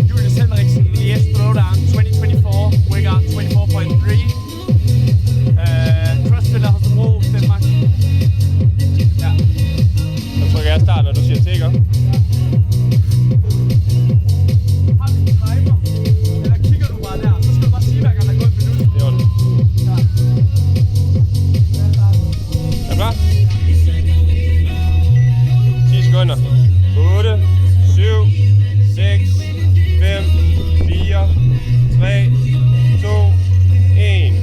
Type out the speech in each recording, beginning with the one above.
Julius Henriksen, Liège Throwdown 2024, Wigan 24.3. Crossfit Holstebro, Danmark. Ja. Så trykker jeg start, når du siger til, ikke? Har vi en timer? Eller kigger du bare der? Så skal du bare sige, hver gang der går et minut. Det er det. Ja. Er du klar? 10 sekunder. 8, 7, 6, 5, 4, 3, 2, 1.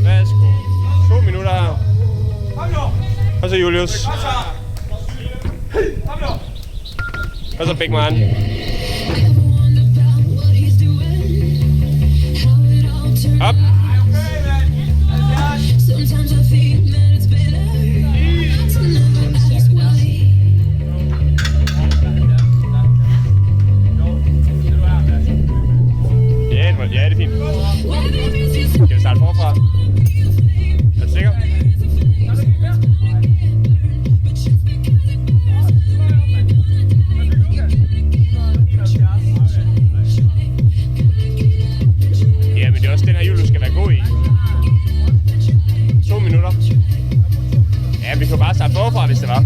Værsgo. 2 minutter her. Og så Julius. Og så Big Man. Op. Ja, det er fint. Skal vi starte forfra? Er du sikker? Ja, men det er også den her hjul, du skal være god i. 2 minutter. Ja, vi kan bare starte forfra, hvis det var.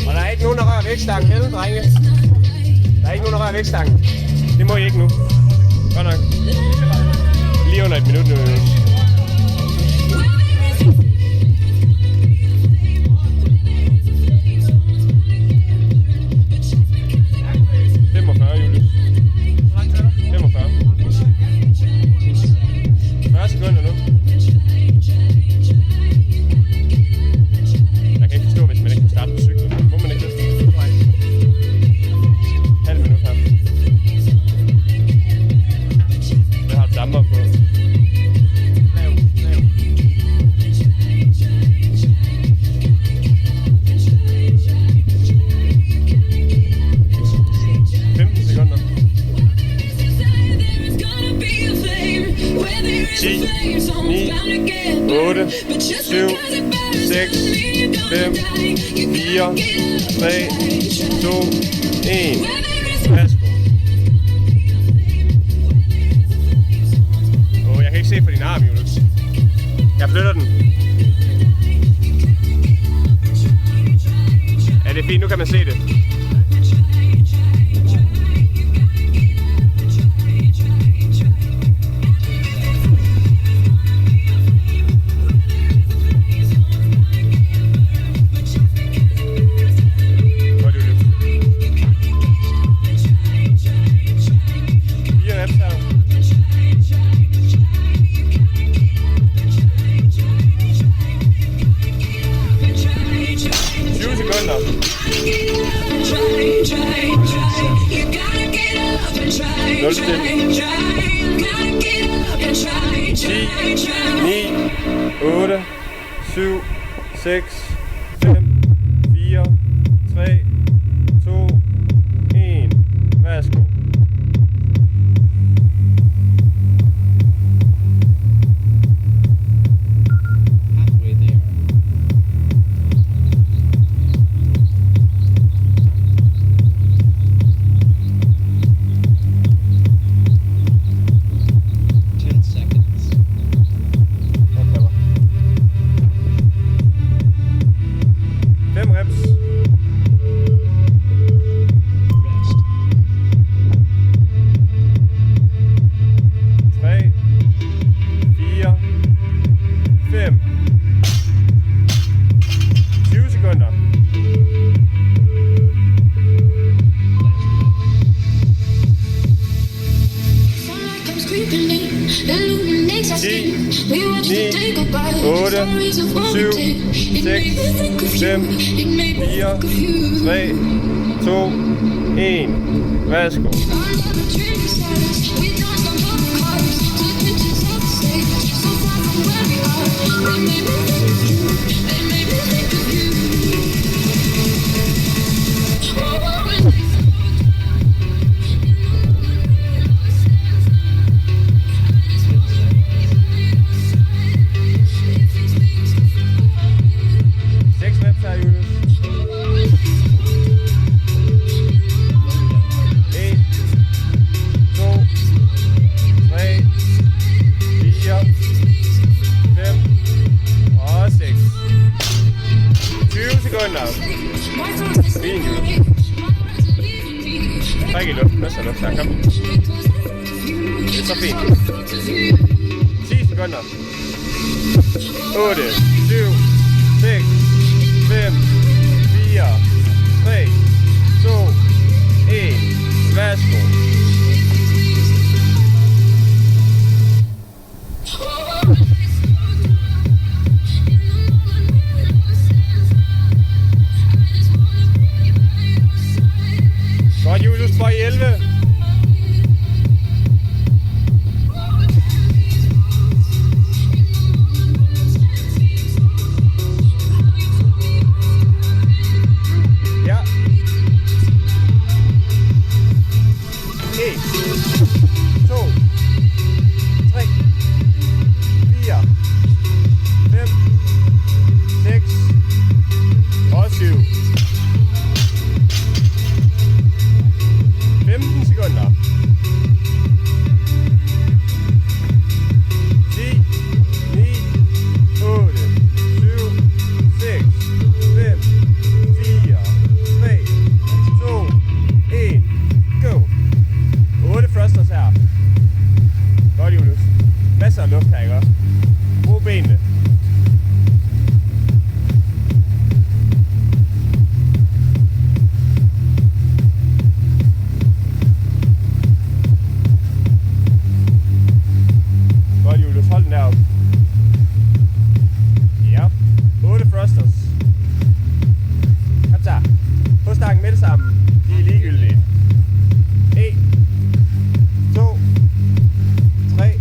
Og der er ikke nogen, der rører vægtstangen, vel, drenge? Der er ikke nogen, der rører vægtstangen. Det må I ikke nu. Godt nok. Lige under et minut nu. 45, Julius. 45. 40 sekunder nu. Jeg kan ikke forstå, hvis man ikke kan starte på cyklen. Må man ikke det? Halv minut her. Jeg har damper på. Lav. 15 sekunder. 10, 9, 8, 7, 6, 5, 4, 3, 2, 1. Værsgo. Jeg kan ikke se på din arm, Julius. Jeg flytter den. Ja, det er fint. Nu kan man se det. Otte, 7, 6, 5, 4, 3, 2, 1. Værsgo. Værsgo. sekunder. Fint, Julius. Træk i luften, masser af luft her, kom. Det er så fint. 10 sekunder. 8, 7, 6, 5, 4, 3, 2, 1. Værsgo. Godt, Julius, for i 11. Ja. 1, 2, 3, 4, 5, 6 og 7. 15 sekunder. 10, 9, 8, 7, 6, 5, 4, 3, 2, 1, go. 8 thrusters her. Godt, Julius. Masser af luft her, ikke også? Brug benene. Hold den deroppe. Ja. 8 thrusters. Kom så. På stangen med det samme. De er ligegyldige. 1, 2, 3,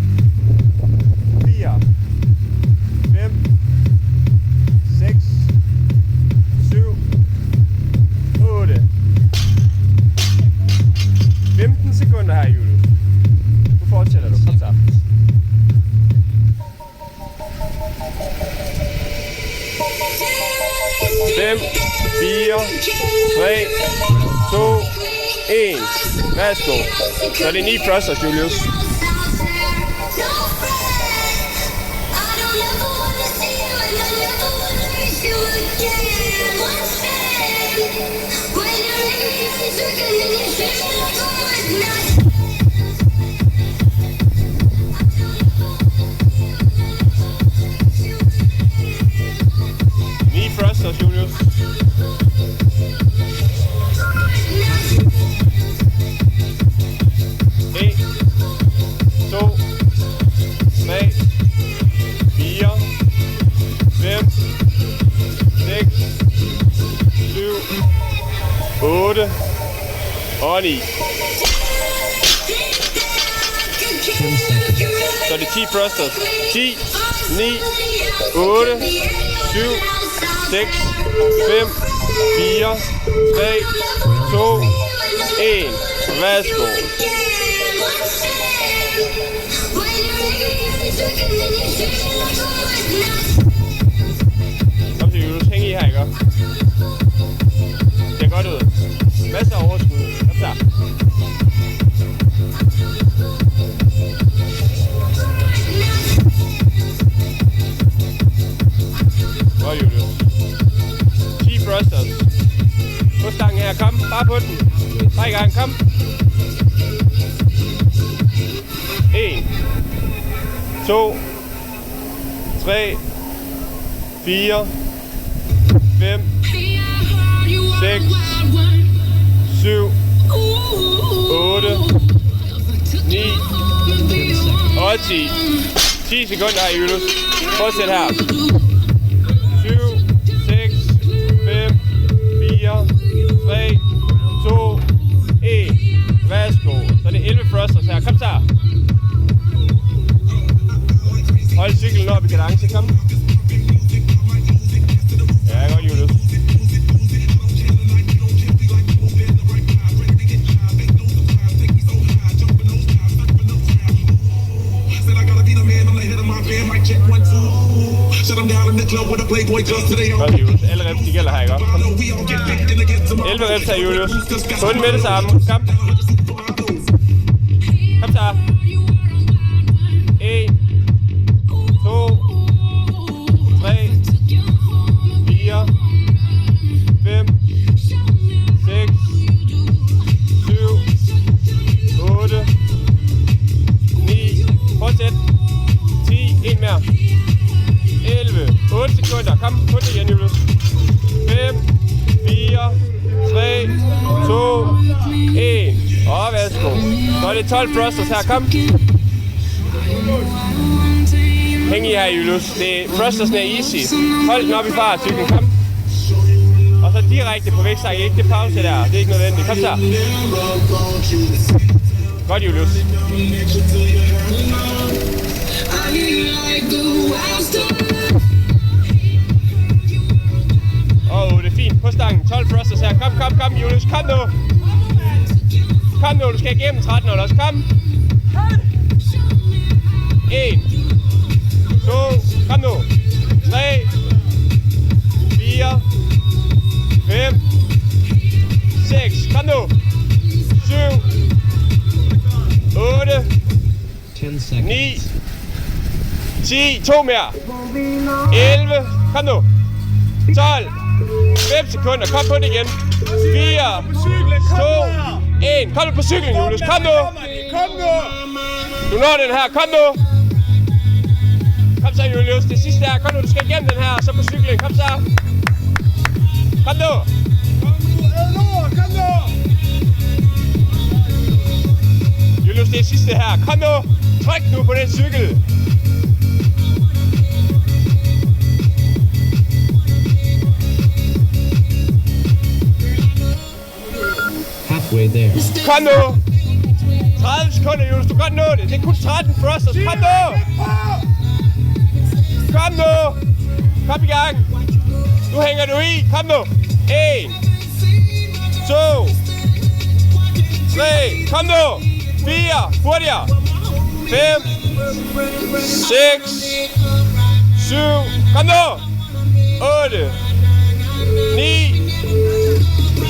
4, 5, 6, 7, 8. 15 sekunder her, Julius. Nu fortsætter du. Kom så. 5, 4, 3, 2, 1. Værsgo. Så er det 9 thrusters, Julius. Thrusters, Julius. En, 2, 3, 4, 5, 6, 7, 8 og 9. Så er det 10 thrusters. 10, 9, 8, 7, 6, 5, 4, 3, 2, 1. Værsgo. Kom til, Julius. Hæng i her, ikke? Det ser godt ud. Masser af overskud. Kom så. Godt, Julius. 10 thrusters. På stangen her, kom. Bare på den. Bare i gang, kom. 1, 2, 3, 4, 5, 6, 7, 8, 9 og 10. 10 sekunder her, Julius. Fortsæt her. 7, 6, 5, 4, 3, 2, 1. Værsgo. Så er det 11 thrusters her. Kom så. Hold cyklen op i kadence. Kom. Ja, godt, Julius. Godt, Julius. Alle reps, de gælder her, ikke? 11 reps her, Julius. Få den med det samme. Kom. Kom så. 1, 2, 3, 4, det 12 thrusters her, kom. Hæng i her, Julius. Thrustersne er easy. Hold den op i fartcyklen, kom. Og så direkte på vægtstang, ikke det pause der. Det er ikke nødvendigt. Kom så. Godt, Julius. Det er fint. På stangen. 12 thrusters her. Kom, Julius. Kom nu. Kom nu, du skal igennem 13 også. Kom. 1. 2. Kom nu. 3. 4. 5. 6. Kom nu. 7. 8. 9. 10. 2 mere. 11. Kom nu. 12. 5 sekunder. Kom på det igen. 4. 2. 1. Kom nu på cyklen, Julius. Kom nu. Kom nu. Du når den her. Kom nu. Kom så, Julius. Det sidste her. Kom nu. Du skal igennem den her. Så på cyklen. Kom så. Kom nu. Kom nu. Julius, det er sidste her. Kom nu. Tryk nu på den cykel. Halfway there. Kom nu. 30 sekunder, Julius. Du kan godt nå det. Det er kun 13 thrusters. Kom nu. Kom nu. Kom i gang. Nu hænger du i. Kom nu. 1. 2. 3. Kom nu. 4. Hurtigere. 5. 6. 7. Kom nu. 8. 9.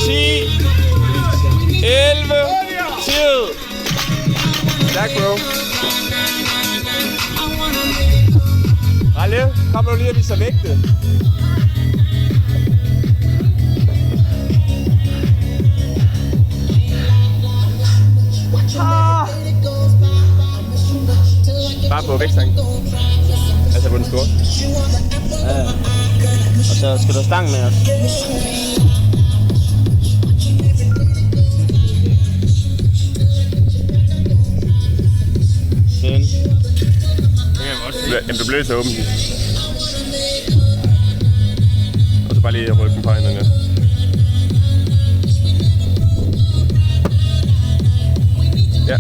10. 11. 10. Tak, bro. Ralle, kom nu lige og vise vægte. Bare på vægtstangen. Altså på den store. Ja. Og så skal du have stang med os. Sådan. Jamen, du bliver så åben. Og så bare lige ryggen på hinanden. Ja.